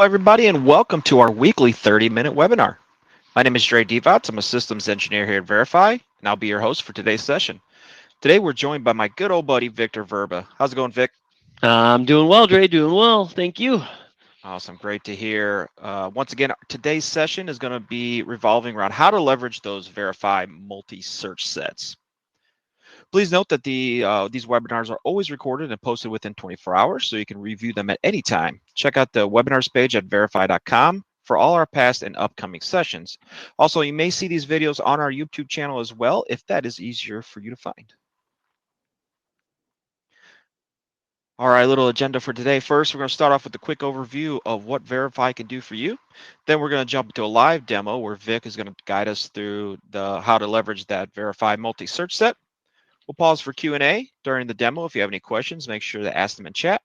Everybody, and welcome to our weekly 30-minute webinar. My name is Dre Devots. I'm a systems engineer here at Variphy, and I'll be your host for today's session. Today, we're joined by my good old buddy, Victor Verba. How's it going, Vic? I'm doing well, Dre. Doing well. Thank you. Awesome. Great to hear. Once again, today's session is going to be revolving around how to leverage those Verify multi-search sets. Please note that these webinars are always recorded and posted within 24 hours, so you can review them at any time. Check out the webinars page at verify.com for all our past and upcoming sessions. Also, you may see these videos on our YouTube channel as well, if that is easier for you to find. All right, little agenda for today. First, we're going to start off with a quick overview of what Verify can do for you. Then we're going to jump into a live demo where Vic is going to guide us through how to leverage that Verify multi-search set. We'll pause for Q&A during the demo. If you have any questions, make sure to ask them in chat.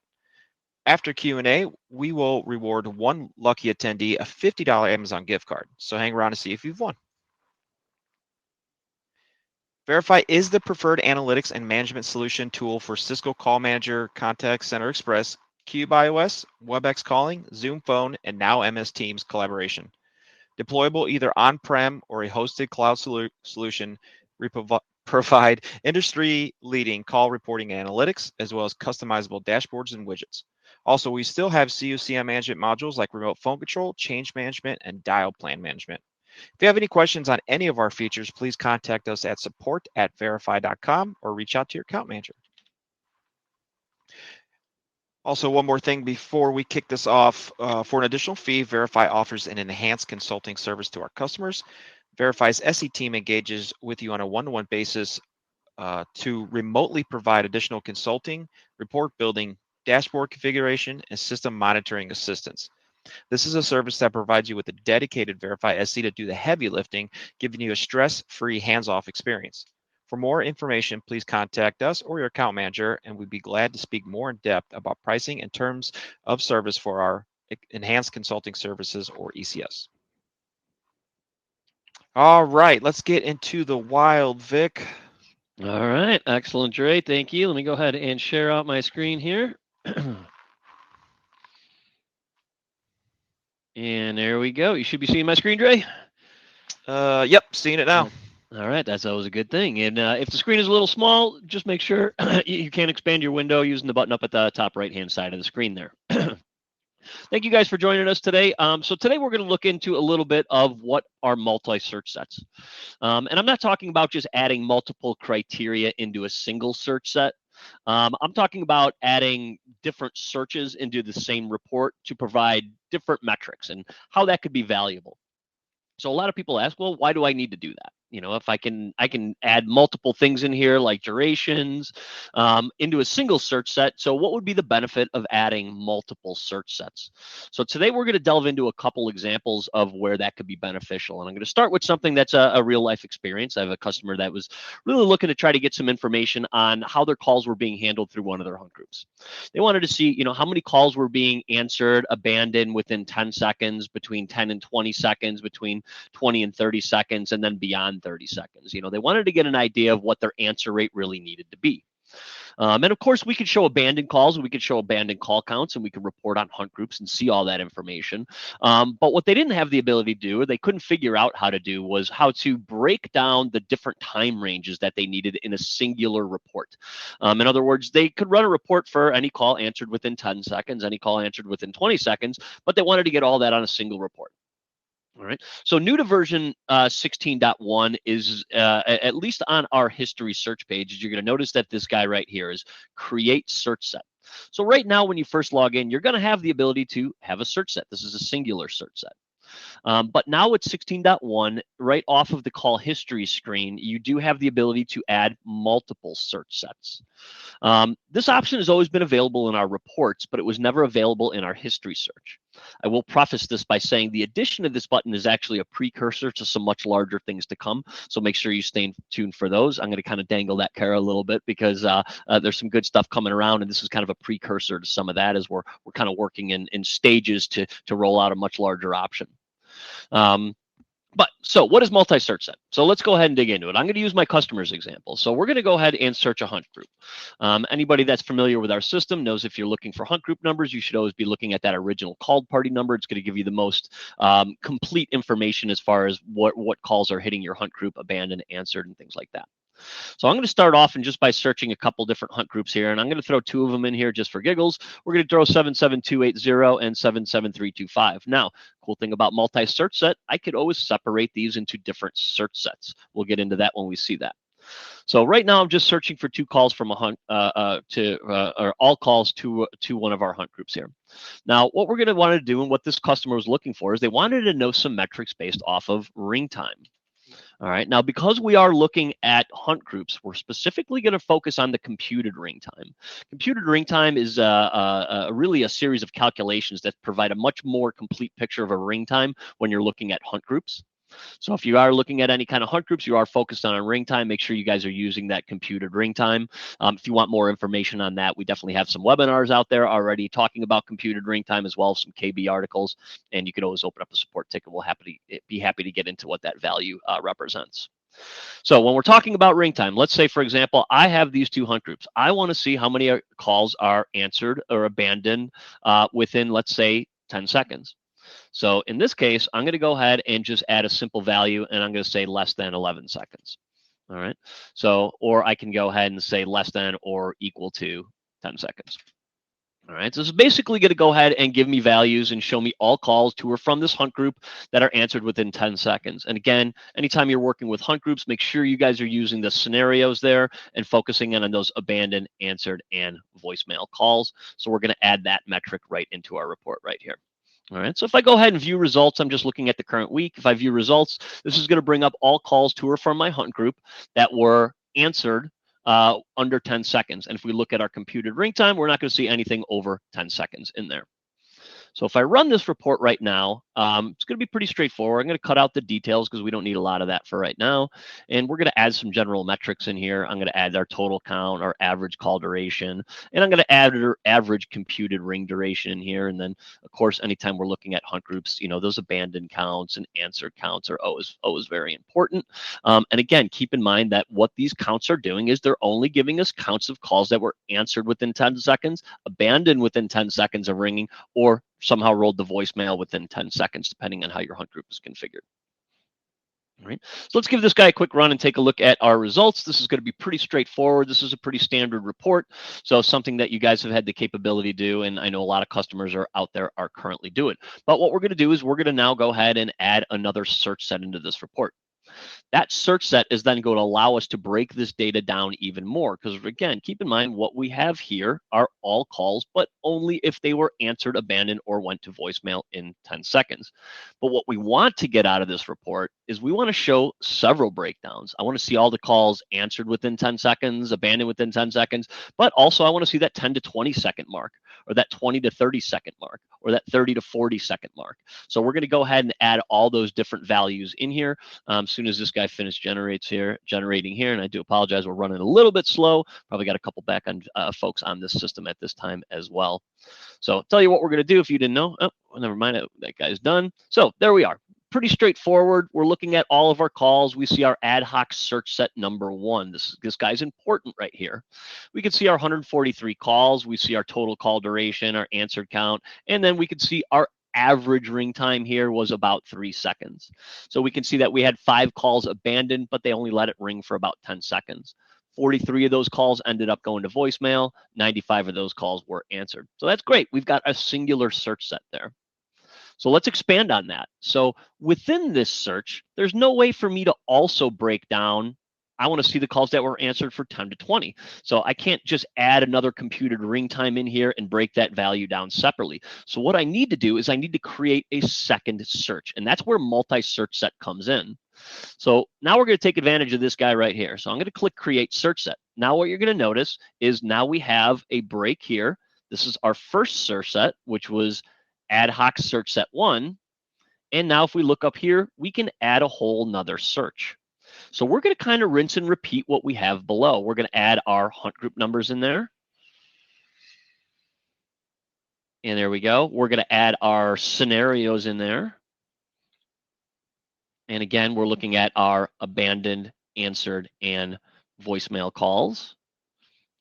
After Q&A, we will reward one lucky attendee a $50 Amazon gift card. So hang around to see if you've won. Verify is the preferred analytics and management solution tool for Cisco Call Manager, Contact Center Express, Cube iOS, WebEx calling, Zoom Phone, and now MS Teams collaboration. Deployable either on-prem or a hosted cloud solution, we provide industry-leading call reporting analytics, as well as customizable dashboards and widgets. Also, we still have CUCM management modules like remote phone control, change management, and dial plan management. If you have any questions on any of our features, please contact us at support@verify.com or reach out to your account manager. Also, one more thing before we kick this off, for an additional fee, Verify offers an enhanced consulting service to our customers. Verify's SE team engages with you on a one-to-one basis to remotely provide additional consulting, report building, dashboard configuration, and system monitoring assistance. This is a service that provides you with a dedicated Verify SE to do the heavy lifting, giving you a stress-free, hands-off experience. For more information, please contact us or your account manager, and we'd be glad to speak more in depth about pricing and terms of service for our enhanced consulting services or ECS. All right, let's get into the wild, Vic. All right. Excellent, Dre. Thank you. Let me go ahead and share out my screen here. And there we go. You should be seeing my screen, Dre. Yep, seeing it now. All right. That's always a good thing. And if the screen is a little small, just make sure you can expand your window using the button up at the top right-hand side of the screen there. Thank you guys for joining us today. So today we're going to look into a little bit of what are multi-search sets. And I'm not talking about just adding multiple criteria into a single search set. I'm talking about adding different searches into the same report to provide different metrics and how that could be valuable. So a lot of people ask, well, why do I need to do that? You know, if I can add multiple things in here like durations into a single search set. So what would be the benefit of adding multiple search sets? So today we're going to delve into a couple examples of where that could be beneficial. And I'm going to start with something that's a real life experience. I have a customer that was really looking to try to get some information on how their calls were being handled through one of their hunt groups. They wanted to see, how many calls were being answered, abandoned within 10 seconds, between 10 and 20 seconds, between 20 and 30 seconds, and then beyond 30 seconds. They wanted to get an idea of what their answer rate really needed to be. And of course, we could show abandoned calls, we could show abandoned call counts, and we could report on hunt groups and see all that information. But what they didn't have the ability to do, or they couldn't figure out how to do, was how to break down the different time ranges that they needed in a singular report. In other words, they could run a report for any call answered within 10 seconds, any call answered within 20 seconds, but they wanted to get all that on a single report. All right. So new to version 16.1 is at least on our history search page. You're going to notice that this guy right here is create search set. So right now, when you first log in, you're going to have the ability to have a search set. This is a singular search set. But now with 16.1, right off of the call history screen, you do have the ability to add multiple search sets. This option has always been available in our reports, but it was never available in our history search. I will preface this by saying the addition of this button is actually a precursor to some much larger things to come. So make sure you stay tuned for those. I'm going to kind of dangle that carrot a little bit because there's some good stuff coming around, and this is kind of a precursor to some of that as we're kind of working in stages to roll out a much larger option. But so what is multi-search set? So let's go ahead and dig into it. I'm going to use my customer's example. So we're going to go ahead and search a hunt group. Anybody that's familiar with our system knows if you're looking for hunt group numbers, you should always be looking at that original called party number. It's going to give you the most complete information as far as what calls are hitting your hunt group, abandoned, answered, and things like that. So I'm going to start off and just by searching a couple different hunt groups here, and I'm going to throw two of them in here just for giggles. We're going to throw 77280 and 77325. Now, cool thing about multi-search set, I could always separate these into different search sets. We'll get into that when we see that. So right now I'm just searching for two calls from a hunt or all calls to one of our hunt groups here. Now, what we're going to want to do and what this customer was looking for is they wanted to know some metrics based off of ring time. All right. Now, because we are looking at hunt groups, we're specifically going to focus on the computed ring time. Computed ring time is really a series of calculations that provide a much more complete picture of a ring time when you're looking at hunt groups. So if you are looking at any kind of hunt groups, you are focused on ring time, make sure you guys are using that computed ring time. If you want more information on that, we definitely have some webinars out there already talking about computed ring time as well as some KB articles. And you can always open up a support ticket. We'll be happy to get into what that value represents. So when we're talking about ring time, let's say, for example, I have these two hunt groups. I want to see how many calls are answered or abandoned within, let's say, 10 seconds. So in this case, I'm going to go ahead and just add a simple value, and I'm going to say less than 11 seconds. All right. So, or I can go ahead and say less than or equal to 10 seconds. All right, so this is basically going to go ahead and give me values and show me all calls to or from this hunt group that are answered within 10 seconds. And again, anytime you're working with hunt groups, make sure you guys are using the scenarios there and focusing in on those abandoned, answered, and voicemail calls. So we're going to add that metric right into our report right here. All right, so if I go ahead and view results, I'm just looking at the current week. If I view results, this is going to bring up all calls to or from my hunt group that were answered under 10 seconds. And if we look at our computed ring time, we're not going to see anything over 10 seconds in there. So if I run this report right now, it's going to be pretty straightforward. I'm going to cut out the details because we don't need a lot of that for right now. And we're going to add some general metrics in here. I'm going to add our total count, our average call duration, and I'm going to add our average computed ring duration in here. And then, of course, anytime we're looking at hunt groups, those abandoned counts and answered counts are always very important. And again, keep in mind that what these counts are doing is they're only giving us counts of calls that were answered within 10 seconds, abandoned within 10 seconds of ringing, or somehow rolled the voicemail within 10 seconds, depending on how your hunt group is configured. All right, so let's give this guy a quick run and take a look at our results. This is going to be pretty straightforward. This is a pretty standard report. So something that you guys have had the capability to do, and I know a lot of customers are out there are currently doing. But what we're going to do is we're going to now go ahead and add another search set into this report. That search set is then going to allow us to break this data down even more. Because again, keep in mind what we have here are all calls, but only if they were answered, abandoned, or went to voicemail in 10 seconds. But what we want to get out of this report is we want to show several breakdowns. I want to see all the calls answered within 10 seconds, abandoned within 10 seconds, but also I want to see that 10 to 20 second mark, or that 20 to 30 second mark, or that 30 to 40 second mark. So we're going to go ahead and add all those different values in here. As soon as this guy finishes generating here, and I do apologize, we're running a little bit slow. Probably got a couple back on folks on this system at this time as well. So I'll tell you what we're going to do if you didn't know. Oh, never mind, that guy's done. So there we are. Pretty straightforward. We're looking at all of our calls. We see our ad hoc search set number 1. This guy's important right here. We can see our 143 calls. We see our total call duration, our answered count, and then we can see our average ring time here was about 3 seconds. So we can see that we had 5 calls abandoned, but they only let it ring for about 10 seconds. 43 of those calls ended up going to voicemail. 95 of those calls were answered. So that's great. We've got a singular search set there. So let's expand on that. So within this search, there's no way for me to also break down. I want to see the calls that were answered for 10 to 20. So I can't just add another computed ring time in here and break that value down separately. So what I need to do is I need to create a second search. And that's where multi-search set comes in. So now we're going to take advantage of this guy right here. So I'm going to click create search set. Now what you're going to notice is now we have a break here. This is our first search set, which was ad hoc search set 1. And now if we look up here, we can add a whole nother search. So we're going to kind of rinse and repeat what we have below. We're going to add our hunt group numbers in there. And there we go. We're going to add our scenarios in there. And again, we're looking at our abandoned, answered, and voicemail calls.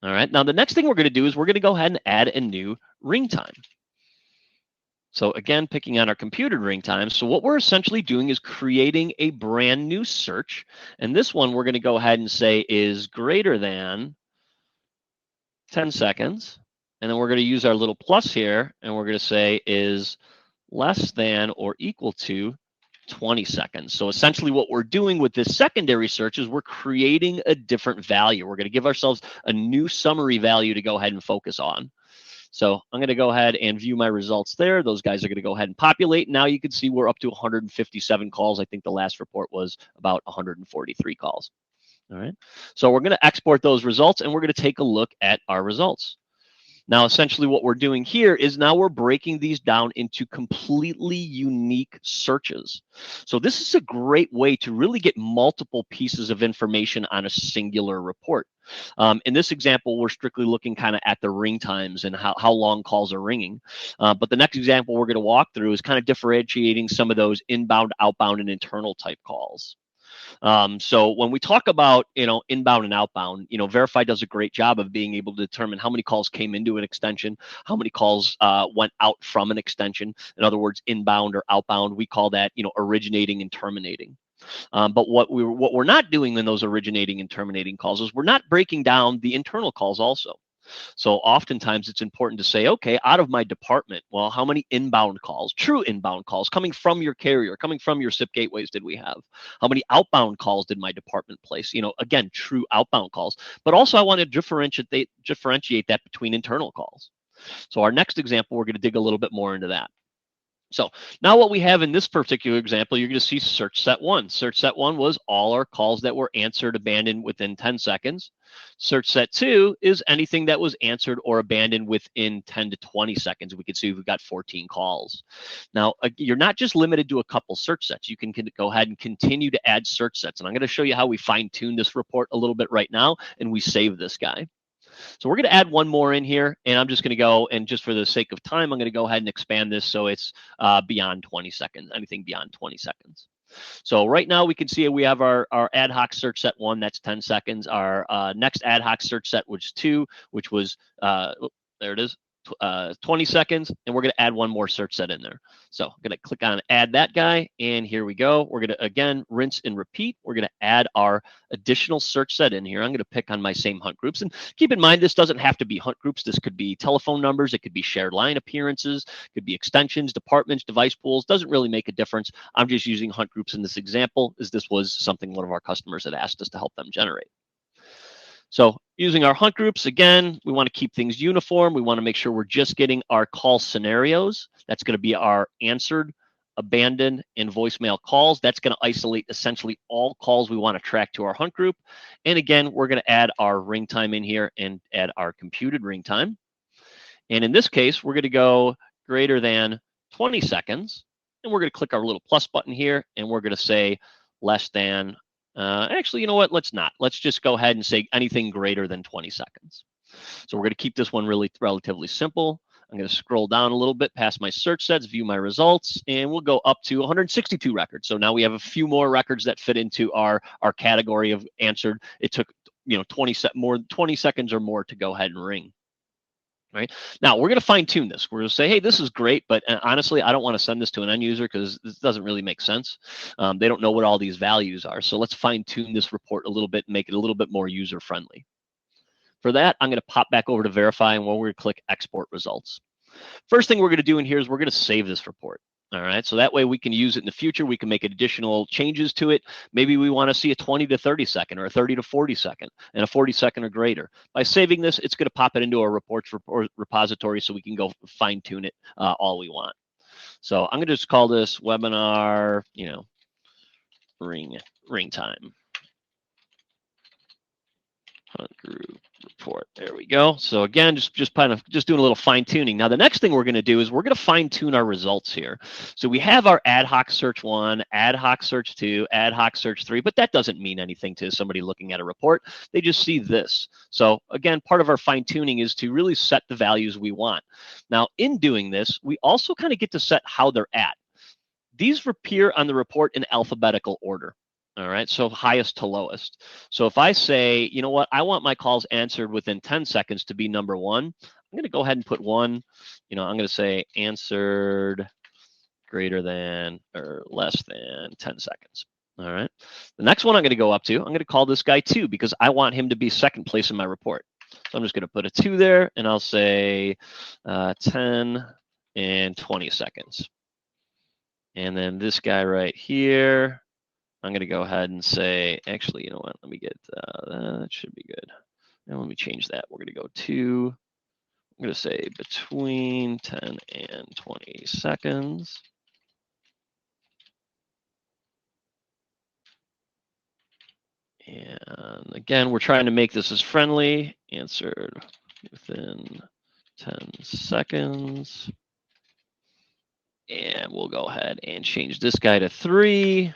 All right. Now, the next thing we're going to do is we're going to go ahead and add a new ring time. So again, picking on our computed ring time. So what we're essentially doing is creating a brand new search. And this one we're going to go ahead and say is greater than 10 seconds. And then we're going to use our little plus here, and we're going to say is less than or equal to 20 seconds. So essentially what we're doing with this secondary search is we're creating a different value. We're going to give ourselves a new summary value to go ahead and focus on. So I'm going to go ahead and view my results there. Those guys are going to go ahead and populate. Now you can see we're up to 157 calls. I think the last report was about 143 calls. All right. So we're going to export those results, and we're going to take a look at our results. Now, essentially what we're doing here is now we're breaking these down into completely unique searches. So this is a great way to really get multiple pieces of information on a singular report. In this example, we're strictly looking kind of at the ring times and how long calls are ringing. But the next example we're going to walk through is kind of differentiating some of those inbound, outbound, and internal type calls. So when we talk about, inbound and outbound, Verify does a great job of being able to determine how many calls came into an extension, how many calls went out from an extension. In other words, inbound or outbound, we call that, originating and terminating. But what we're not doing in those originating and terminating calls is we're not breaking down the internal calls also. So oftentimes it's important to say, okay, out of my department, well, how many inbound calls, true inbound calls coming from your carrier, coming from your SIP gateways did we have? How many outbound calls did my department place? Again, true outbound calls. But also I want to differentiate that between internal calls. So our next example, we're going to dig a little bit more into that. So now what we have in this particular example, you're going to see search set one. Search set one was all our calls that were answered, abandoned within 10 seconds. Search set two is anything that was answered or abandoned within 10 to 20 seconds. We can see we've got 14 calls. Now, you're not just limited to a couple search sets. You can go ahead and continue to add search sets. And I'm going to show you how we fine tune this report a little bit right now, and we save this guy. So we're going to add one more in here, and I'm just going to go, and just for the sake of time, I'm going to go ahead and expand this so it's beyond 20 seconds, anything beyond 20 seconds. So right now we can see we have our ad hoc search set one, that's 10 seconds. Our next ad hoc search set, which is two, which was, there it is, 20 seconds, and we're going to add one more search set in there. So I'm going to click on add that guy, and here we go. We're going to, again, rinse and repeat. We're going to add our additional search set in here. I'm going to pick on my same hunt groups. And keep in mind, this doesn't have to be hunt groups. This could be telephone numbers. It could be shared line appearances. It could be extensions, departments, device pools. Doesn't really make a difference. I'm just using hunt groups in this example, as this was something one of our customers had asked us to help them generate. So using our hunt groups, again, we want to keep things uniform. We want to make sure we're just getting our call scenarios. That's going to be our answered, abandoned, and voicemail calls. That's going to isolate essentially all calls we want to track to our hunt group. And again, we're going to add our ring time in here and add our computed ring time. And in this case, we're going to go greater than 20 seconds. And we're going to click our little plus button here, and we're going to say less than. Actually, you know what? Let's not. Let's just go ahead and say anything greater than 20 seconds. So we're going to keep this one really relatively simple. I'm going to scroll down a little bit past my search sets, view my results, and we'll go up to 162 records. So now we have a few more records that fit into our category of answered. It took 20 seconds or more to go ahead and ring. Right now, we're going to fine tune this. We're going to say, hey, this is great, but honestly, I don't want to send this to an end user because this doesn't really make sense. They don't know what all these values are. So let's fine tune this report a little bit and make it a little bit more user friendly. For that, I'm going to pop back over to Verify, and we're going to click Export Results. First thing we're going to do in here is we're going to save this report. All right, so that way we can use it in the future. We can make additional changes to it. Maybe we want to see a 20 to 30 second or a 30 to 40 second and a 40 second or greater. By saving this, it's going to pop it into our reports repository so we can go fine tune it all we want. So I'm going to just call this webinar, ring time. Hunt group report. There we go. So again, just doing a little fine tuning. Now the next thing we're going to do is we're going to fine tune our results here. So we have our ad hoc search one, ad hoc search two, ad hoc search three, but that doesn't mean anything to somebody looking at a report. They just see this. So again, part of our fine tuning is to really set the values we want. Now in doing this, we also kind of get to set how they're at. These appear on the report in alphabetical order. All right, so highest to lowest. So if I say, you know what, I want my calls answered within 10 seconds to be number one, I'm going to go ahead and put one, I'm going to say answered greater than or less than 10 seconds. All right. The next one I'm going to go up to, I'm going to call this guy 2 because I want him to be second place in my report. So I'm just going to put a 2 there, and I'll say 10 and 20 seconds. And then this guy right here, I'm going to go ahead and say, actually, you know what? Let me get, that should be good. And let me change that. We're going to go 2. I'm going to say between 10 and 20 seconds. And again, we're trying to make this as friendly. Answered within 10 seconds. And we'll go ahead and change this guy to 3.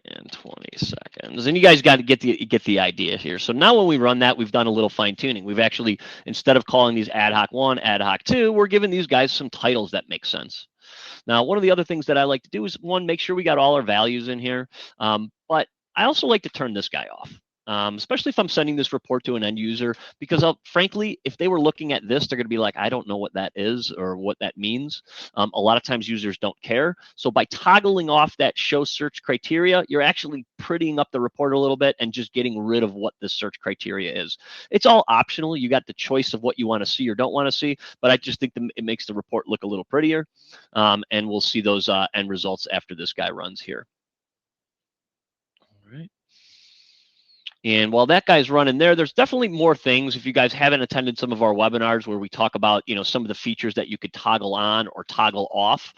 And 20 seconds. And you guys got to get the idea here. So now when we run that, we've done a little fine tuning. We've actually, instead of calling these ad hoc 1, ad hoc 2, we're giving these guys some titles that make sense. Now, one of the other things that I like to do is, one, make sure we got all our values in here. But I also like to turn this guy off. Especially if I'm sending this report to an end user, because frankly, if they were looking at this, they're going to be like, I don't know what that is or what that means. A lot of times users don't care. So by toggling off that show search criteria, you're actually prettying up the report a little bit and just getting rid of what the search criteria is. It's all optional. You got the choice of what you want to see or don't want to see, but I just think it makes the report look a little prettier. And we'll see those end results after this guy runs here. All right. And while that guy's running there's definitely more things. If you guys haven't attended some of our webinars where we talk about, some of the features that you could toggle on or toggle off,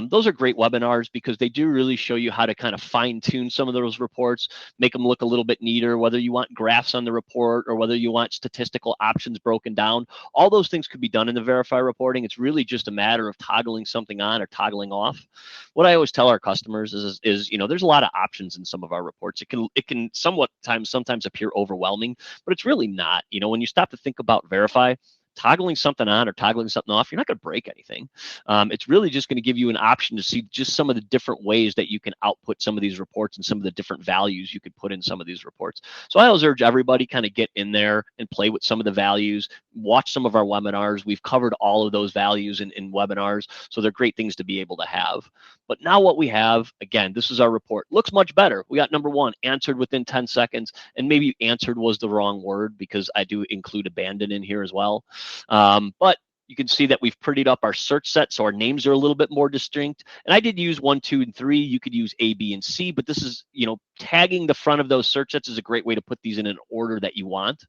those are great webinars because they do really show you how to kind of fine tune some of those reports, make them look a little bit neater, whether you want graphs on the report or whether you want statistical options broken down. All those things could be done in the Variphy reporting. It's really just a matter of toggling something on or toggling off. What I always tell our customers is there's a lot of options in some of our reports. It can sometimes appear overwhelming, but it's really not. When you stop to think about Variphy, toggling something on or toggling something off, you're not going to break anything. It's really just going to give you an option to see just some of the different ways that you can output some of these reports and some of the different values you could put in some of these reports. So I always urge everybody kind of get in there and play with some of the values, watch some of our webinars. We've covered all of those values in webinars, so they're great things to be able to have. But now what we have, again, this is our report. Looks much better. We got number 1, answered within 10 seconds, and maybe answered was the wrong word because I do include abandon in here as well. But you can see that we've prettied up our search set, so our names are a little bit more distinct. And I did use 1, 2, and 3. You could use A, B, and C, but this is, tagging the front of those search sets is a great way to put these in an order that you want.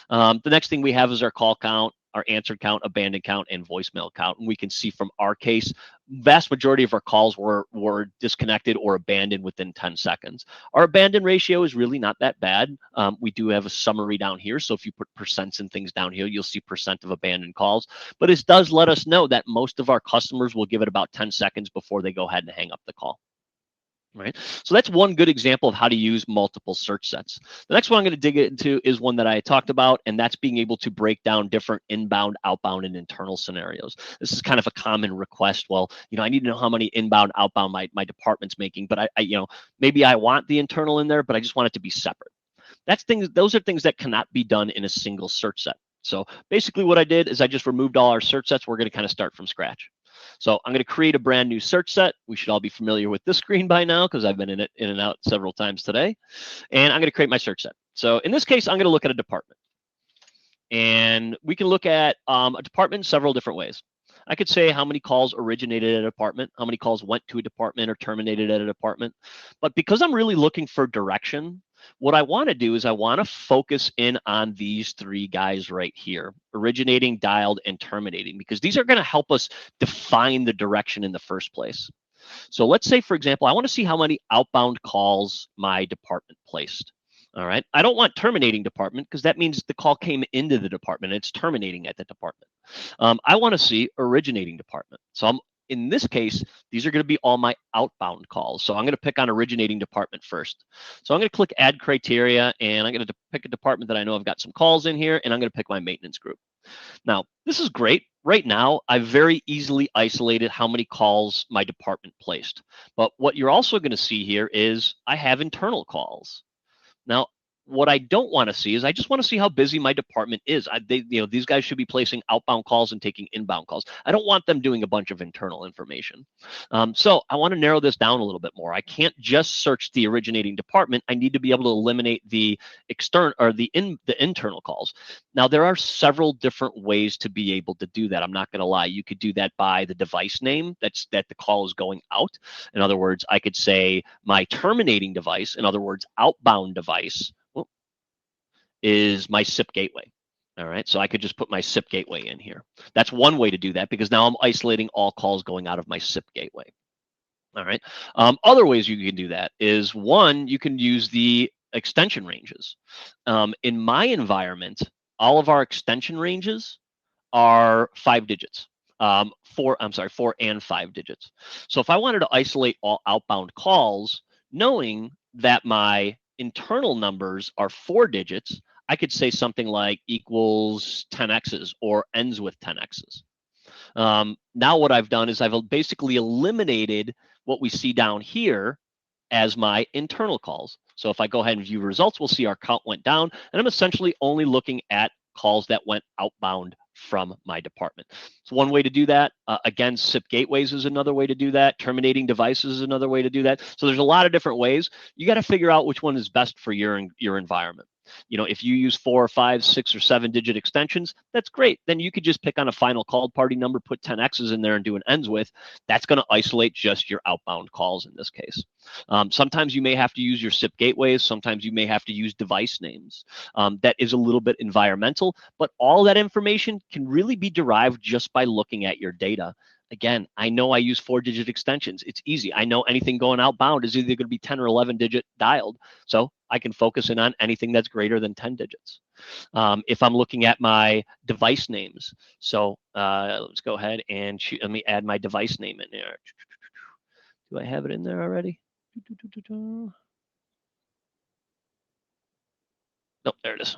The next thing we have is our call count, our answered count, abandoned count, and voicemail count. And we can see from our case, vast majority of our calls were disconnected or abandoned within 10 seconds. Our abandon ratio is really not that bad. We do have a summary down here. So if you put percents and things down here, you'll see percent of abandoned calls. But it does let us know that most of our customers will give it about 10 seconds before they go ahead and hang up the call. Right. So that's one good example of how to use multiple search sets. The next one I'm going to dig into is one that I talked about, and that's being able to break down different inbound, outbound, and internal scenarios. This is kind of a common request. Well, I need to know how many inbound, outbound my department's making, but I maybe I want the internal in there, but I just want it to be separate. Those are things that cannot be done in a single search set. So basically what I did is I just removed all our search sets. We're going to kind of start from scratch. So I'm going to create a brand new search set. We should all be familiar with this screen by now because I've been in and out several times today. And I'm going to create my search set. So in this case, I'm going to look at a department. And we can look at a department in several different ways. I could say how many calls originated at a department, how many calls went to a department or terminated at a department. But because I'm really looking for direction, what I want to do is I want to focus in on these 3 guys right here, originating, dialed, and terminating, because these are going to help us define the direction in the first place. So let's say, for example, I want to see how many outbound calls my department placed. All right. I don't want terminating department because that means the call came into the department and it's terminating at the department. I want to see originating department. So in this case, these are going to be all my outbound calls. So I'm going to pick on originating department first. So I'm going to click add criteria, and I'm going to pick a department that I know I've got some calls in here, and I'm going to pick my maintenance group. Now, this is great. Right now, I've very easily isolated how many calls my department placed. But what you're also going to see here is I have internal calls. Now, what I don't want to see is I just want to see how busy my department is. These guys should be placing outbound calls and taking inbound calls. I don't want them doing a bunch of internal information. So I want to narrow this down a little bit more. I can't just search the originating department. I need to be able to eliminate the external or the internal calls. Now, there are several different ways to be able to do that. I'm not going to lie. You could do that by the device name that the call is going out. In other words, I could say my terminating device, in other words, outbound device, is my SIP gateway. All right, so I could just put my SIP gateway in here. That's one way to do that because now I'm isolating all calls going out of my SIP gateway. All right. Other ways you can do that is one, you can use the extension ranges. In my environment, all of our extension ranges are 5 digits. 4 and 5 digits. So if I wanted to isolate all outbound calls, knowing that my internal numbers are 4 digits, I could say something like equals 10x's or ends with 10x's. Now what I've done is I've basically eliminated what we see down here as my internal calls. So if I go ahead and view results, we'll see our count went down, and I'm essentially only looking at calls that went outbound from my department. So one way to do that. Again, SIP gateways is another way to do that. Terminating devices is another way to do that. So there's a lot of different ways. You got to figure out which one is best for your environment. If you use 4 or 5, 6 or 7 digit extensions, that's great. Then you could just pick on a final called party number, put 10 X's in there and do an ends with. That's going to isolate just your outbound calls in this case. Sometimes you may have to use your SIP gateways. Sometimes you may have to use device names. That is a little bit environmental, but all that information can really be derived just by looking at your data. Again, I know I use 4-digit extensions. It's easy. I know anything going outbound is either going to be 10 or 11 digit dialed. So I can focus in on anything that's greater than 10 digits. If I'm looking at my device names, so let's go ahead and let me add my device name in there. Do I have it in there already? Nope, there it is.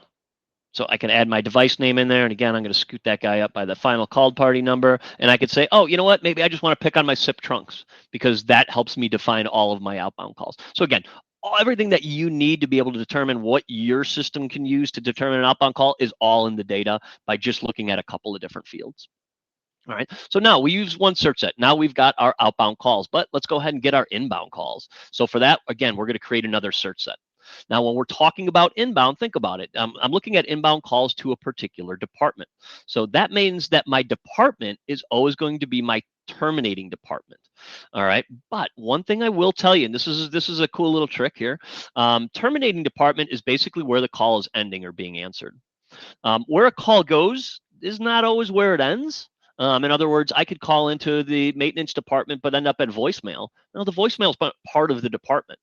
So I can add my device name in there. And again, I'm going to scoot that guy up by the final called party number. And I could say, oh, you know what? Maybe I just want to pick on my SIP trunks because that helps me define all of my outbound calls. So again, everything that you need to be able to determine what your system can use to determine an outbound call is all in the data by just looking at a couple of different fields. All right. So now we use one search set. Now we've got our outbound calls, but let's go ahead and get our inbound calls. So for that, again, we're going to create another search set. Now, when we're talking about inbound, think about it. I'm looking at inbound calls to a particular department. So that means that my department is always going to be my terminating department. All right. But one thing I will tell you, and this is a cool little trick here. Terminating department is basically where the call is ending or being answered. Where a call goes is not always where it ends. In other words, I could call into the maintenance department but end up at voicemail. Now, the voicemail is part of the department.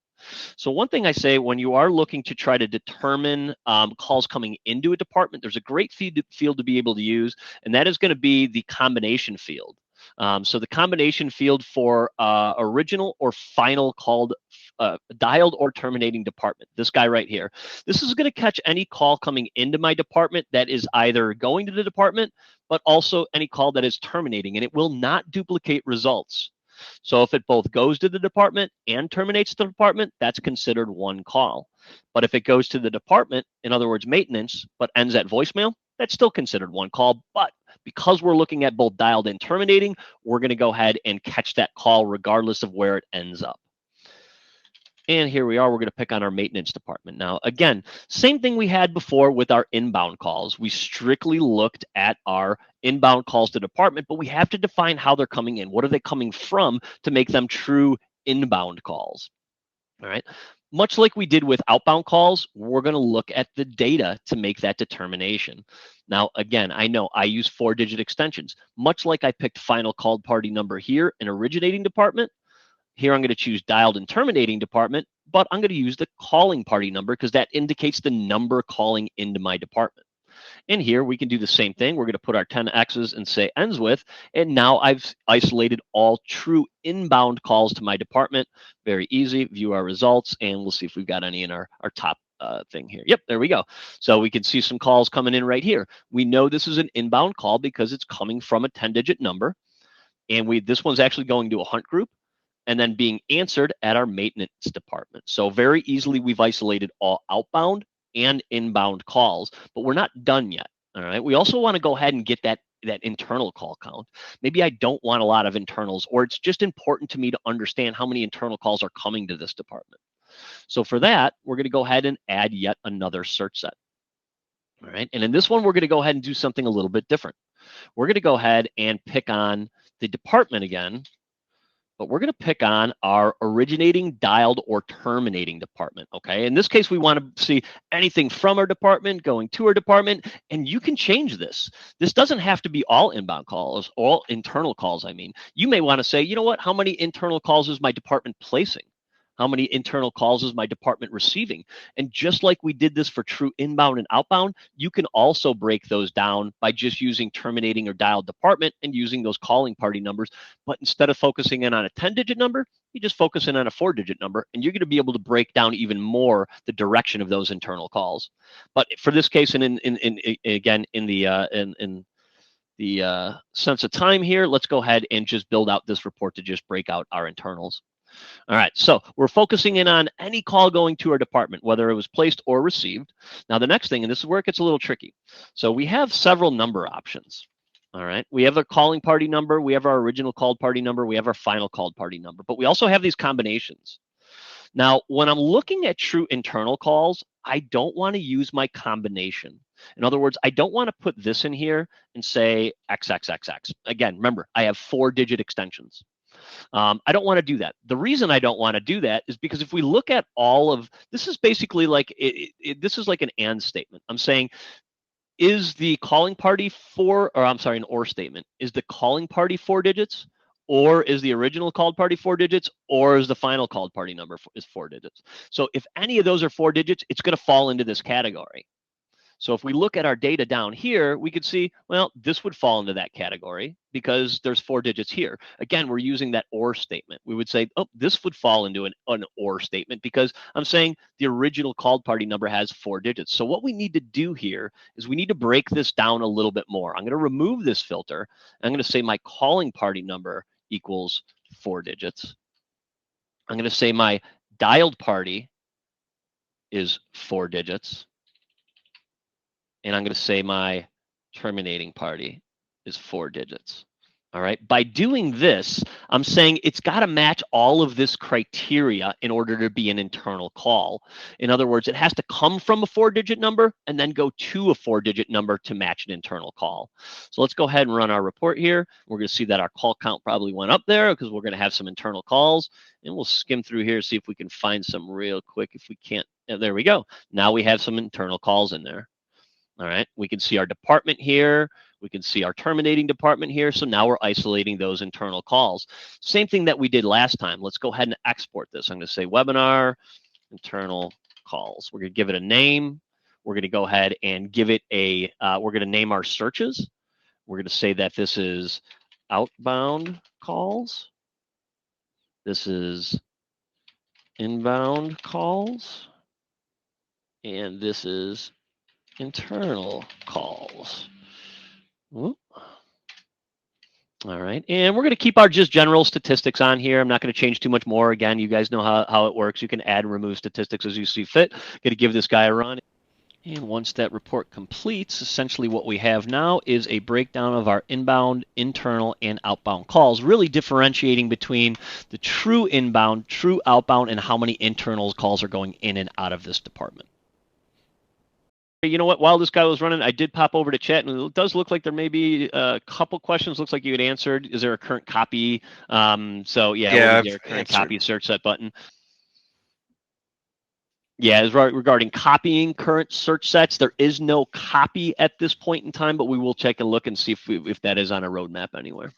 So one thing I say when you are looking to try to determine calls coming into a department, there's a great field to be able to use, and that is going to be the combination field. So the combination field for original or final called dialed or terminating department, this guy right here. This is going to catch any call coming into my department that is either going to the department, but also any call that is terminating, and it will not duplicate results. So if it both goes to the department and terminates the department, that's considered one call. But if it goes to the department, in other words, maintenance, but ends at voicemail, that's still considered one call. But because we're looking at both dialed and terminating, we're going to go ahead and catch that call regardless of where it ends up. And here we are, we're going to pick on our maintenance department. Now, again, same thing we had before with our inbound calls. We strictly looked at our inbound calls to department, but we have to define how they're coming in. What are they coming from to make them true inbound calls? All right. Much like we did with outbound calls, we're going to look at the data to make that determination. Now, again, I know I use 4-digit extensions. Much like I picked final called party number here in originating department, here I'm going to choose dialed and terminating department, but I'm going to use the calling party number because that indicates the number calling into my department. And here we can do the same thing. We're going to put our 10 X's and say ends with, and now I've isolated all true inbound calls to my department. Very easy. View our results, and we'll see if we've got any in our top thing here. Yep, there we go. So we can see some calls coming in right here. We know this is an inbound call because it's coming from a 10-digit number. And this one's actually going to a hunt group and then being answered at our maintenance department. So very easily we've isolated all outbound and inbound calls, but we're not done yet. All right. We also want to go ahead and get that internal call count. Maybe I don't want a lot of internals, or it's just important to me to understand how many internal calls are coming to this department. So for that, we're going to go ahead and add yet another search set. All right. And in this one, we're going to go ahead and do something a little bit different. We're going to go ahead and pick on the department again, but we're going to pick on our originating, dialed, or terminating department. Okay. In this case, we want to see anything from our department going to our department, and you can change this. This doesn't have to be all inbound calls, all internal calls. I mean, you may want to say, you know what, how many internal calls is my department placing? How many internal calls is my department receiving? And just like we did this for true inbound and outbound, you can also break those down by just using terminating or dialed department and using those calling party numbers. But instead of focusing in on a 10-digit number, you just focus in on a 4-digit number, and you're going to be able to break down even more the direction of those internal calls. But for this case, and again, in the sense of time here, let's go ahead and just build out this report to just break out our internals. All right, so we're focusing in on any call going to our department, whether it was placed or received. Now, the next thing, and this is where it gets a little tricky. So we have several number options. All right, we have a calling party number, we have our original called party number, we have our final called party number, but we also have these combinations. Now, when I'm looking at true internal calls, I don't want to use my combination. In other words, I don't want to put this in here and say XXXX. Again, remember, I have 4-digit extensions. I don't want to do that. The reason I don't want to do that is because if we look at all of this, is basically like this is like an and statement. I'm saying, is the calling party an or statement? Is the calling party 4 digits, or is the original called party 4 digits, or is the final called party number is 4 digits? So if any of those are 4 digits, it's going to fall into this category. So if we look at our data down here, we could see, well, this would fall into that category because there's 4 digits here. Again, we're using that or statement. We would say, oh, this would fall into an or statement because I'm saying the original called party number has 4 digits. So what we need to do here is we need to break this down a little bit more. I'm going to remove this filter. I'm going to say my calling party number equals 4 digits. I'm going to say my dialed party is 4 digits. And I'm going to say my terminating party is 4 digits. All right. By doing this, I'm saying it's got to match all of this criteria in order to be an internal call. In other words, it has to come from a 4-digit number and then go to a 4-digit number to match an internal call. So let's go ahead and run our report here. We're going to see that our call count probably went up there because we're going to have some internal calls. And we'll skim through here, see if we can find some real quick. If we can't, there we go. Now we have some internal calls in there. All right, we can see our department here. We can see our terminating department here. So now we're isolating those internal calls. Same thing that we did last time. Let's go ahead and export this. I'm going to say webinar internal calls. We're going to give it a name. We're going to go ahead and give it a, we're going to name our searches. We're going to say that this is outbound calls. This is inbound calls. And this is internal calls. Whoop. All right, and we're going to keep our just general statistics on here. I'm not going to change too much more. Again, you guys know how it works. You can add and remove statistics as you see fit. Going to give this guy a run. And once that report completes, essentially what we have now is a breakdown of our inbound, internal, and outbound calls, really differentiating between the true inbound, true outbound, and how many internal calls are going in and out of this department. You know what? While this guy was running, I did pop over to chat, and it does look like there may be a couple questions. Looks like you had answered. Is there a current copy? So yeah, is there a current copy search set button? Yeah, is regarding copying current search sets. There is no copy at this point in time, but we will check and look and see if that is on a roadmap anywhere.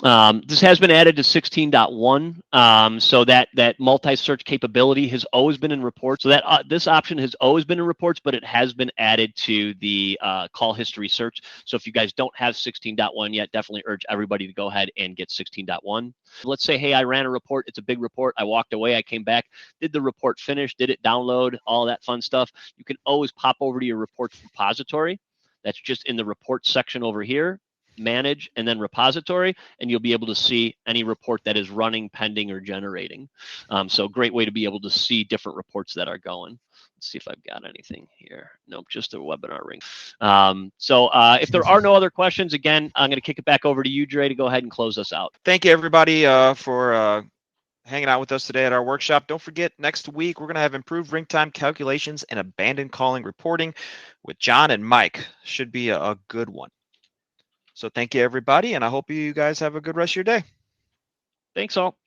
This has been added to 16.1, so that multi-search capability has always been in reports. So that this option has always been in reports, but it has been added to the call history search. So if you guys don't have 16.1 yet, definitely urge everybody to go ahead and get 16.1. Let's say, hey, I ran a report. It's a big report. I walked away. I came back. Did the report finish? Did it download? All that fun stuff. You can always pop over to your reports repository. That's just in the reports section over here. Manage and then repository, and you'll be able to see any report that is running, pending, or generating. So great way to be able to see different reports that are going. Let's see if I've got anything here. Nope, just a webinar ring. So if there are no other questions, again, I'm going to kick it back over to you, Dre, to go ahead and close us out. Thank you, everybody, for hanging out with us today at our workshop. Don't forget, next week we're going to have improved ring time calculations and abandoned calling reporting with John and Mike. Should be a good one. So thank you, everybody, and I hope you guys have a good rest of your day. Thanks all.